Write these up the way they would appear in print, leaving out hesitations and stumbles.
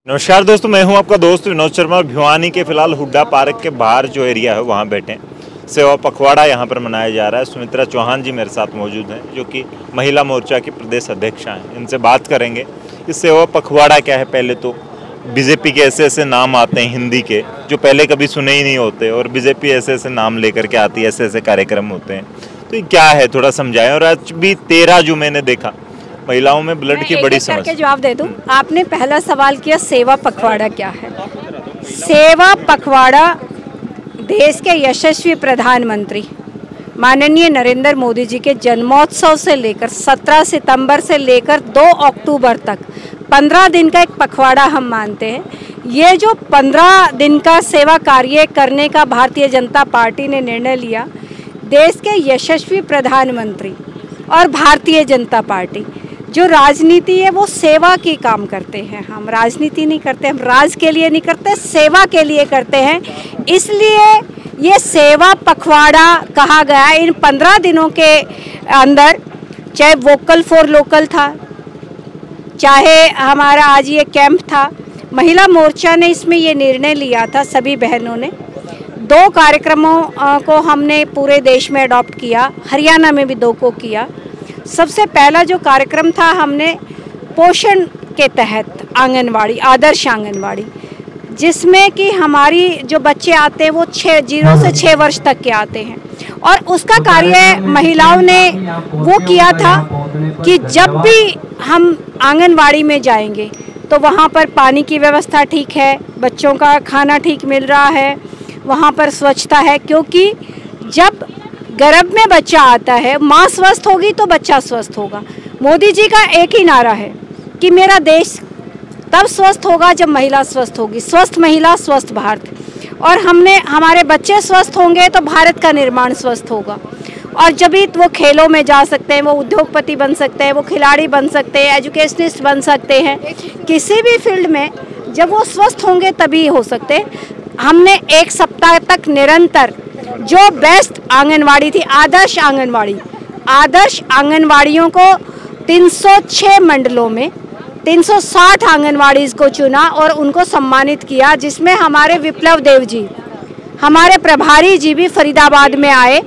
नमस्कार दोस्तों, मैं हूं आपका दोस्त विनोद शर्मा। भिवानी के फिलहाल हुड्डा पार्क के बाहर जो एरिया है वहां बैठे हैं। सेवा पखवाड़ा यहां पर मनाया जा रहा है। सुमित्रा चौहान जी मेरे साथ मौजूद हैं, जो कि महिला मोर्चा की प्रदेश अध्यक्षा हैं। इनसे बात करेंगे कि सेवा पखवाड़ा क्या है। पहले तो बीजेपी के ऐसे ऐसे नाम आते हैं हिंदी के जो पहले कभी सुने ही नहीं होते, और बीजेपी ऐसे ऐसे नाम लेकर के आती है, ऐसे ऐसे कार्यक्रम होते हैं। तो ये क्या है, थोड़ा समझाएं। और आज भी 13 जो मैंने देखा, महिलाओं में ब्लड की बड़ी समस्या। जवाब दे दूं। आपने पहला सवाल किया सेवा पखवाड़ा क्या है। सेवा पखवाड़ा देश के यशस्वी प्रधानमंत्री माननीय नरेंद्र मोदी जी के जन्मोत्सव से लेकर 17 सितंबर से लेकर 2 अक्टूबर तक 15 दिन का एक पखवाड़ा हम मानते हैं। ये जो 15 दिन का सेवा कार्य करने का भारतीय जनता पार्टी ने निर्णय लिया, देश के यशस्वी प्रधानमंत्री और भारतीय जनता पार्टी जो राजनीति है वो सेवा की काम करते हैं। हम राजनीति नहीं करते, हम राज के लिए नहीं करते, सेवा के लिए करते हैं। इसलिए ये सेवा पखवाड़ा कहा गया। इन 15 दिनों के अंदर चाहे वोकल फॉर लोकल था, चाहे हमारा आज ये कैंप था, महिला मोर्चा ने इसमें ये निर्णय लिया था। सभी बहनों ने 2 कार्यक्रमों को हमने पूरे देश में अडॉप्ट किया, हरियाणा में भी 2 को किया। सबसे पहला जो कार्यक्रम था हमने पोषण के तहत आंगनवाड़ी, आदर्श आंगनवाड़ी, जिसमें कि हमारी जो बच्चे आते हैं वो 0 से 6 वर्ष तक के आते हैं। और उसका कार्य महिलाओं ने वो किया था कि जब भी हम आंगनवाड़ी में जाएंगे तो वहाँ पर पानी की व्यवस्था ठीक है, बच्चों का खाना ठीक मिल रहा है, वहाँ पर स्वच्छता है। क्योंकि जब गर्भ में बच्चा आता है, माँ स्वस्थ होगी तो बच्चा स्वस्थ होगा। मोदी जी का एक ही नारा है कि मेरा देश तब स्वस्थ होगा जब महिला स्वस्थ होगी। स्वस्थ महिला स्वस्थ भारत। और हमारे बच्चे स्वस्थ होंगे तो भारत का निर्माण स्वस्थ होगा। और जब भी वो खेलों में जा सकते हैं, वो उद्योगपति बन सकते हैं, वो खिलाड़ी बन सकते हैं, एजुकेशनिस्ट बन सकते हैं। किसी भी फील्ड में जब वो स्वस्थ होंगे तभी हो सकते हैं। हमने 1 सप्ताह तक निरंतर जो बेस्ट आंगनवाड़ी थी, आदर्श आंगनवाड़ियों को 306 मंडलों में 360 आंगनवाड़ीज़ को चुना और उनको सम्मानित किया, जिसमें हमारे विप्लव देव जी, हमारे प्रभारी जी भी फरीदाबाद में आए।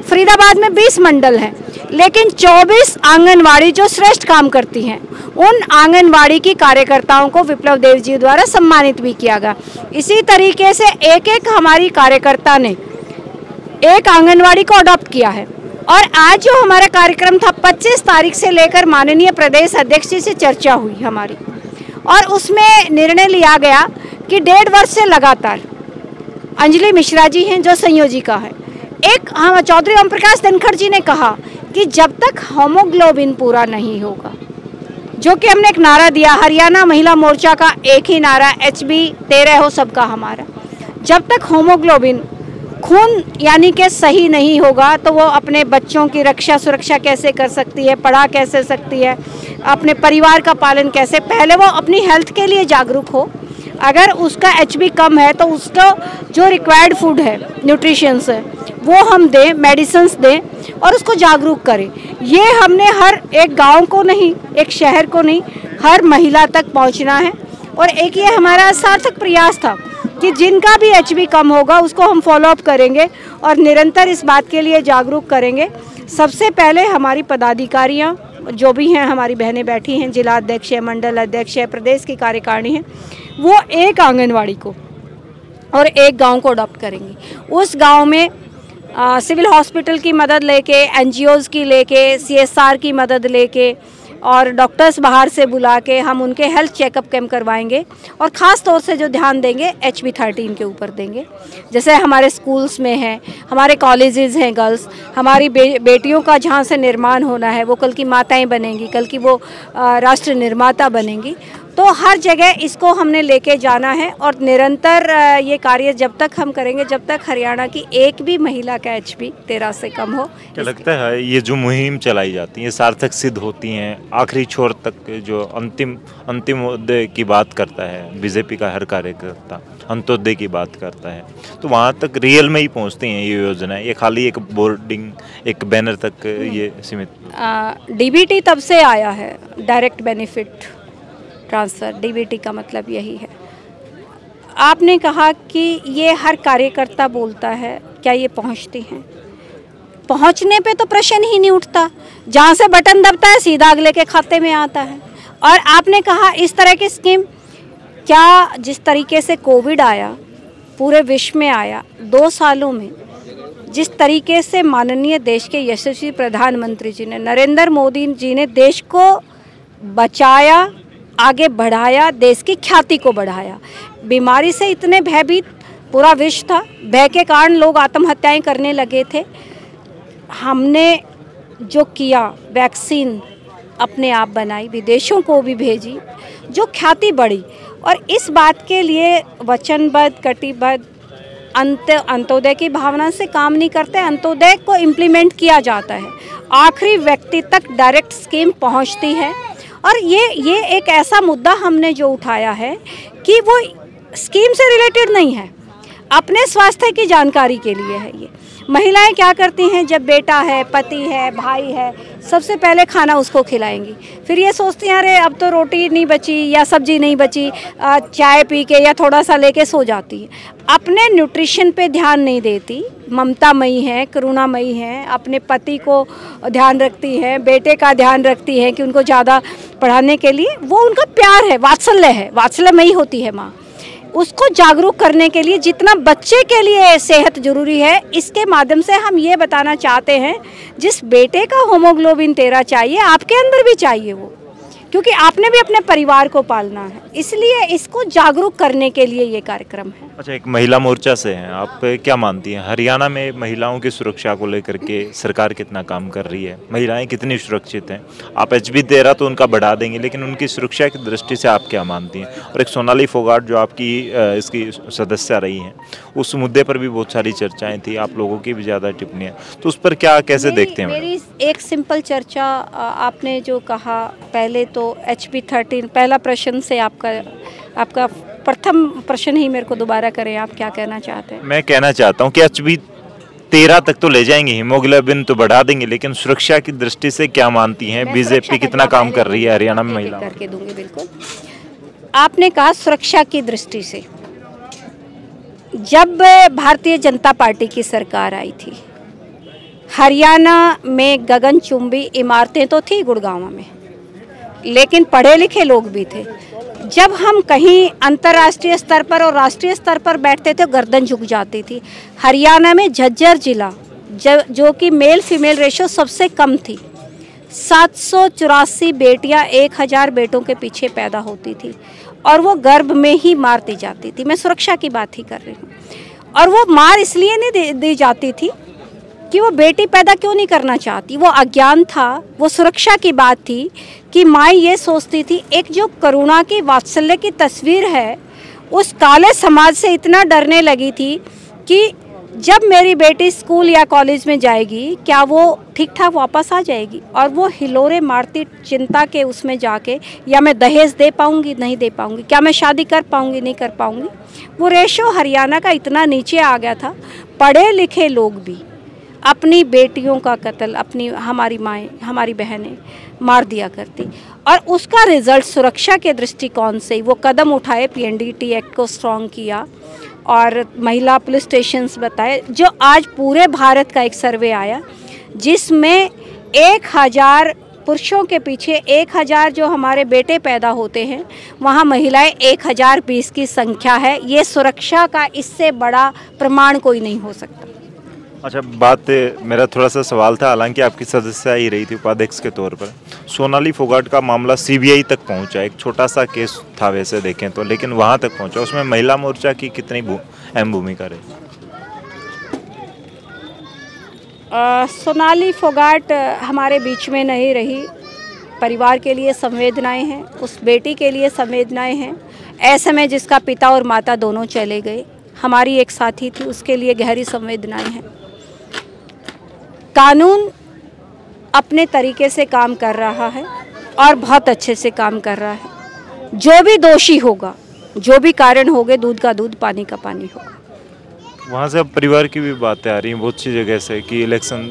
फरीदाबाद में 20 मंडल हैं, लेकिन 24 आंगनवाड़ी जो श्रेष्ठ काम करती हैं, उन आंगनवाड़ी की कार्यकर्ताओं को विप्लव देव जी द्वारा सम्मानित भी किया गया। इसी तरीके से एक हमारी कार्यकर्ता ने एक आंगनवाड़ी को अडॉप्ट किया है। और आज जो हमारा कार्यक्रम था 25 तारीख से लेकर माननीय प्रदेश अध्यक्ष जी से चर्चा हुई हमारी, और उसमें निर्णय लिया गया कि 1.5 वर्ष से लगातार अंजलि मिश्रा जी हैं जो संयोजिका है, हम चौधरी ओम प्रकाश धनखड़ जी ने कहा कि जब तक होमोग्लोबिन पूरा नहीं होगा, जो कि हमने एक नारा दिया, हरियाणा महिला मोर्चा का एक ही नारा, HB 13 हो सबका हमारा। जब तक होमोग्लोबिन खून यानी कि सही नहीं होगा तो वो अपने बच्चों की रक्षा सुरक्षा कैसे कर सकती है, पढ़ा कैसे सकती है, अपने परिवार का पालन कैसे। पहले वो अपनी हेल्थ के लिए जागरूक हो। अगर उसका HB कम है तो उसका जो रिक्वायर्ड फूड है, न्यूट्रिशंस है, वो हम दें, मेडिसिन्स दें और उसको जागरूक करें। ये हमने हर एक गांव को नहीं, एक शहर को नहीं, हर महिला तक पहुंचना है। और एक ये हमारा सार्थक प्रयास था कि जिनका भी HB कम होगा उसको हम फॉलोअप करेंगे और निरंतर इस बात के लिए जागरूक करेंगे। सबसे पहले हमारी पदाधिकारियाँ जो भी हैं, हमारी बहनें बैठी हैं, जिला अध्यक्ष है, मंडल अध्यक्ष है, प्रदेश की कार्यकारिणी है, वो एक आंगनवाड़ी को और एक गांव को अडॉप्ट करेंगी। उस गांव में सिविल हॉस्पिटल की मदद लेके, NGOs की लेके, CSR की मदद लेके और डॉक्टर्स बाहर से बुला के हम उनके हेल्थ चेकअप कैंप करवाएंगे। और ख़ास तौर से जो ध्यान देंगे HB 13 के ऊपर देंगे। जैसे हमारे स्कूल्स में है, हमारे कॉलेजेस हैं, गर्ल्स, हमारी बेटियों का जहाँ से निर्माण होना है, वो कल की माताएं बनेंगी, कल की वो राष्ट्र निर्माता बनेंगी। तो हर जगह इसको हमने लेके जाना है और निरंतर ये कार्य जब तक हम करेंगे, जब तक हरियाणा की एक भी महिला का HB 13 से कम हो। क्या लगता है ये जो मुहिम चलाई जाती है सार्थक सिद्ध होती हैं? आखिरी छोर तक जो अंतिम मुद्दे की बात करता है बीजेपी का हर कार्यकर्ता, अंत्योदय की बात करता है, तो वहाँ तक रियल में ही पहुँचती हैं ये योजनाएं? ये खाली एक बोर्डिंग, एक बैनर तक ये सीमित? DBT तब से आया है, डायरेक्ट बेनिफिट ट्रांसफ़र, डीबीटी का मतलब यही है। आपने कहा कि ये हर कार्यकर्ता बोलता है, क्या ये पहुंचती हैं? पहुंचने पे तो प्रश्न ही नहीं उठता, जहां से बटन दबता है सीधा अगले के खाते में आता है। और आपने कहा इस तरह की स्कीम, क्या जिस तरीके से कोविड आया, पूरे विश्व में आया, 2 सालों में जिस तरीके से माननीय देश के यशस्वी प्रधानमंत्री जी ने, नरेंद्र मोदी जी ने देश को बचाया, आगे बढ़ाया, देश की ख्याति को बढ़ाया। बीमारी से इतने भयभीत पूरा विश्व था, भय के कारण लोग आत्महत्याएं करने लगे थे। हमने जो किया, वैक्सीन अपने आप बनाई, विदेशों को भी भेजी, जो ख्याति बढ़ी, और इस बात के लिए वचनबद्ध, कटिबद्ध, अंत्योदय की भावना से काम नहीं करते, अंत्योदय को इम्प्लीमेंट किया जाता है, आखिरी व्यक्ति तक डायरेक्ट स्कीम पहुंचती है। और ये एक ऐसा मुद्दा हमने जो उठाया है कि वो स्कीम से रिलेटेड नहीं है, अपने स्वास्थ्य की जानकारी के लिए है। ये महिलाएं क्या करती हैं, जब बेटा है, पति है, भाई है, सबसे पहले खाना उसको खिलाएंगी, फिर ये सोचती हैं अरे अब तो रोटी नहीं बची या सब्जी नहीं बची, चाय पी के या थोड़ा सा लेके सो जाती है, अपने न्यूट्रिशन पे ध्यान नहीं देती। ममतामयी है, करुणामयी है, अपने पति को ध्यान रखती है, बेटे का ध्यान रखती है कि उनको ज़्यादा पढ़ाने के लिए, वो उनका प्यार है, वात्सल्य है, वात्सल्यमयी होती है माँ। उसको जागरूक करने के लिए जितना बच्चे के लिए सेहत जरूरी है, इसके माध्यम से हम ये बताना चाहते हैं, जिस बेटे का हीमोग्लोबिन 13 चाहिए, आपके अंदर भी चाहिए वो, क्योंकि आपने भी अपने परिवार को पालना है, इसलिए इसको जागरूक करने के लिए ये कार्यक्रम है। अच्छा, एक महिला मोर्चा से हैं आप, क्या मानती हैं हरियाणा में महिलाओं की सुरक्षा को लेकर के सरकार कितना काम कर रही है, महिलाएं कितनी सुरक्षित हैं? आप HB 13 तो उनका बढ़ा देंगे, लेकिन उनकी सुरक्षा की दृष्टि से आप क्या मानती हैं? और एक सोनाली फोगाट जो आपकी इसकी सदस्य रही हैं, उस मुद्दे पर भी बहुत सारी चर्चाएँ थी, आप लोगों की भी ज़्यादा टिप्पणियाँ, तो उस पर क्या कैसे देखते हैं? मेरी एक सिंपल चर्चा, आपने जो कहा पहले तो HB 13 पहला प्रश्न से आपका प्रथम प्रश्न ही मेरे को दोबारा करें, आप क्या कहना चाहते हैं? मैं कहना चाहता हूं कि HB 13 तक तो ले जाएंगे, हीमोग्लोबिन तो बढ़ा देंगे, लेकिन सुरक्षा की दृष्टि से क्या मानती हैं? बीजेपी कितना काम कर रही है हरियाणा में महिलाओं करके दूंगी? बिल्कुल, आपने कहा सुरक्षा की दृष्टि से, जब भारतीय जनता पार्टी की सरकार आई थी, हरियाणा में गगनचुंबी इमारतें तो थी गुड़गांव में, लेकिन पढ़े लिखे लोग भी थे। जब हम कहीं अंतर्राष्ट्रीय स्तर पर और राष्ट्रीय स्तर पर बैठते थे, गर्दन झुक जाती थी। हरियाणा में झज्जर जिला जो कि मेल फीमेल रेशो सबसे कम थी, 784 बेटियां 1000 बेटों के पीछे पैदा होती थी, और वो गर्भ में ही मारती जाती थी। मैं सुरक्षा की बात ही कर रही हूँ। और वो मार इसलिए नहीं दी जाती थी कि वो बेटी पैदा क्यों नहीं करना चाहती, वो अज्ञान था, वो सुरक्षा की बात थी कि माँ ये सोचती थी, एक जो करुणा की, वात्सल्य की तस्वीर है, उस काले समाज से इतना डरने लगी थी कि जब मेरी बेटी स्कूल या कॉलेज में जाएगी, क्या वो ठीक ठाक वापस आ जाएगी? और वो हिलोरे मारती चिंता के उसमें जाके, या मैं दहेज दे पाऊँगी, नहीं दे पाऊँगी, क्या मैं शादी कर पाऊँगी, नहीं कर पाऊँगी। वो रेशो हरियाणा का इतना नीचे आ गया था, पढ़े लिखे लोग भी अपनी बेटियों का कत्ल, हमारी माएँ, हमारी बहनें मार दिया करती, और उसका रिजल्ट सुरक्षा के दृष्टिकोण से वो कदम उठाए, PNDT एक्ट को स्ट्रॉन्ग किया और महिला पुलिस स्टेशंस बताए। जो आज पूरे भारत का एक सर्वे आया, जिसमें 1000 पुरुषों के पीछे 1000 जो हमारे बेटे पैदा होते हैं, वहाँ महिलाएं 1020 की संख्या है। ये सुरक्षा का इससे बड़ा प्रमाण कोई नहीं हो सकता। अच्छा, बात मेरा थोड़ा सा सवाल था, हालांकि आपकी सदस्य ही रही थी उपाध्यक्ष के तौर पर। सोनाली फोगाट का मामला CBI तक पहुंचा, एक छोटा सा केस था वैसे देखें तो, लेकिन वहां तक पहुंचा, उसमें महिला मोर्चा की कितनी अहम भूमिका रही? सोनाली फोगाट हमारे बीच में नहीं रही, परिवार के लिए संवेदनाएं हैं, उस बेटी के लिए संवेदनाएं हैं। ऐसे में जिसका पिता और माता दोनों चले गए, हमारी एक साथी थी, उसके लिए गहरी संवेदनाएं हैं। कानून अपने तरीके से काम कर रहा है और बहुत अच्छे से काम कर रहा है। जो भी दोषी होगा, जो भी कारण होंगे, दूध का दूध, पानी का पानी होगा। वहाँ से अब परिवार की भी बातें आ रही हैं बहुत सी जगह से कि इलेक्शन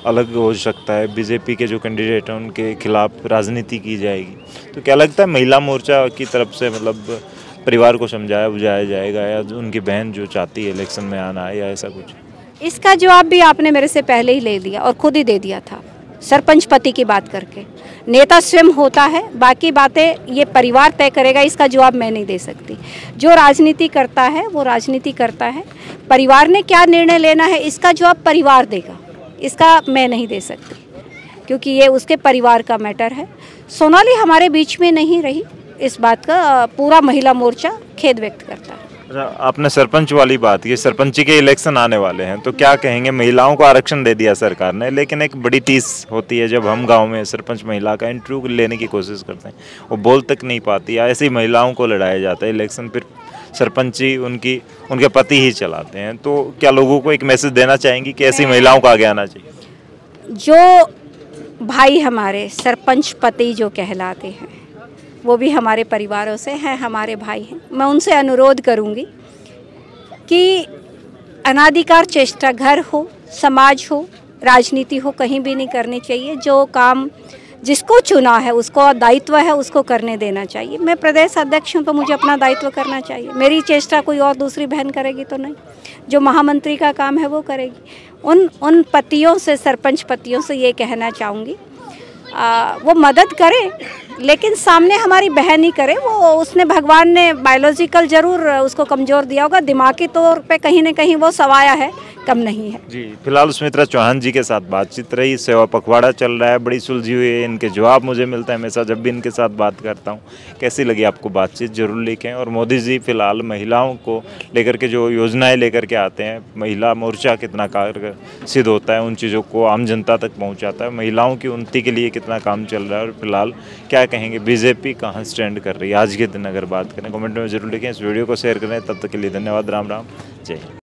अलग हो सकता है, बीजेपी के जो कैंडिडेट हैं उनके खिलाफ राजनीति की जाएगी, तो क्या लगता है महिला मोर्चा की तरफ से मतलब परिवार को समझाया बुझाया जाएगा, या उनकी बहन जो चाहती है इलेक्शन में आना है, या ऐसा कुछ? इसका जवाब भी आपने मेरे से पहले ही ले लिया और खुद ही दे दिया था, सरपंच पति की बात करके। नेता स्वयं होता है, बाकी बातें ये परिवार तय करेगा, इसका जवाब मैं नहीं दे सकती। जो राजनीति करता है वो राजनीति करता है, परिवार ने क्या निर्णय लेना है इसका जवाब परिवार देगा, इसका मैं नहीं दे सकती, क्योंकि ये उसके परिवार का मैटर है। सोनाली हमारे बीच में नहीं रही, इस बात का पूरा महिला मोर्चा खेद व्यक्त करता है। आपने सरपंच वाली बात की, सरपंची के इलेक्शन आने वाले हैं, तो क्या कहेंगे? महिलाओं को आरक्षण दे दिया सरकार ने, लेकिन एक बड़ी टीस होती है जब हम गांव में सरपंच महिला का इंटरव्यू लेने की कोशिश करते हैं, वो बोल तक नहीं पाती, ऐसी महिलाओं को लड़ाया जाता है इलेक्शन, फिर सरपंची उनके पति ही चलाते हैं। तो क्या लोगों को एक मैसेज देना चाहेंगी कि ऐसी महिलाओं को आगे आना चाहिए? जो भाई हमारे सरपंच पति जो कहलाते हैं वो भी हमारे परिवारों से हैं, हमारे भाई हैं। मैं उनसे अनुरोध करूंगी कि अनाधिकार चेष्टा घर हो, समाज हो, राजनीति हो, कहीं भी नहीं करनी चाहिए। जो काम जिसको चुना है, उसको दायित्व है, उसको करने देना चाहिए। मैं प्रदेश अध्यक्ष हूँ तो मुझे अपना दायित्व करना चाहिए। मेरी चेष्टा कोई और दूसरी बहन करेगी तो नहीं, जो महामंत्री का काम है वो करेगी। उन पतियों से, सरपंच पतियों से ये कहना चाहूँगी, वो मदद करे, लेकिन सामने हमारी बहन ही करे। वो उसने भगवान ने बायोलॉजिकल जरूर उसको कमज़ोर दिया होगा, दिमागी तौर पे कहीं ना कहीं वो सवाया है, कम नहीं है। जी, फिलहाल सुमित्रा चौहान जी के साथ बातचीत रही। सेवा पखवाड़ा चल रहा है, बड़ी सुलझी हुई है, इनके जवाब मुझे मिलता है हमेशा जब भी इनके साथ बात करता हूँ। कैसी लगी आपको बातचीत, जरूर लिखें। और मोदी जी फिलहाल महिलाओं को लेकर के जो योजनाएं लेकर के आते हैं, महिला मोर्चा कितना कारगर सिद्ध होता है, उन चीज़ों को आम जनता तक पहुँचाता है, महिलाओं की उन्नति के लिए कितना काम चल रहा है, और फिलहाल क्या कहेंगे, बीजेपी कहाँ स्टैंड कर रही है आज के दिन अगर बात करें, कमेंट में जरूर लिखें। इस वीडियो को शेयर करें। तब तक के लिए धन्यवाद। राम राम, जय हिंद।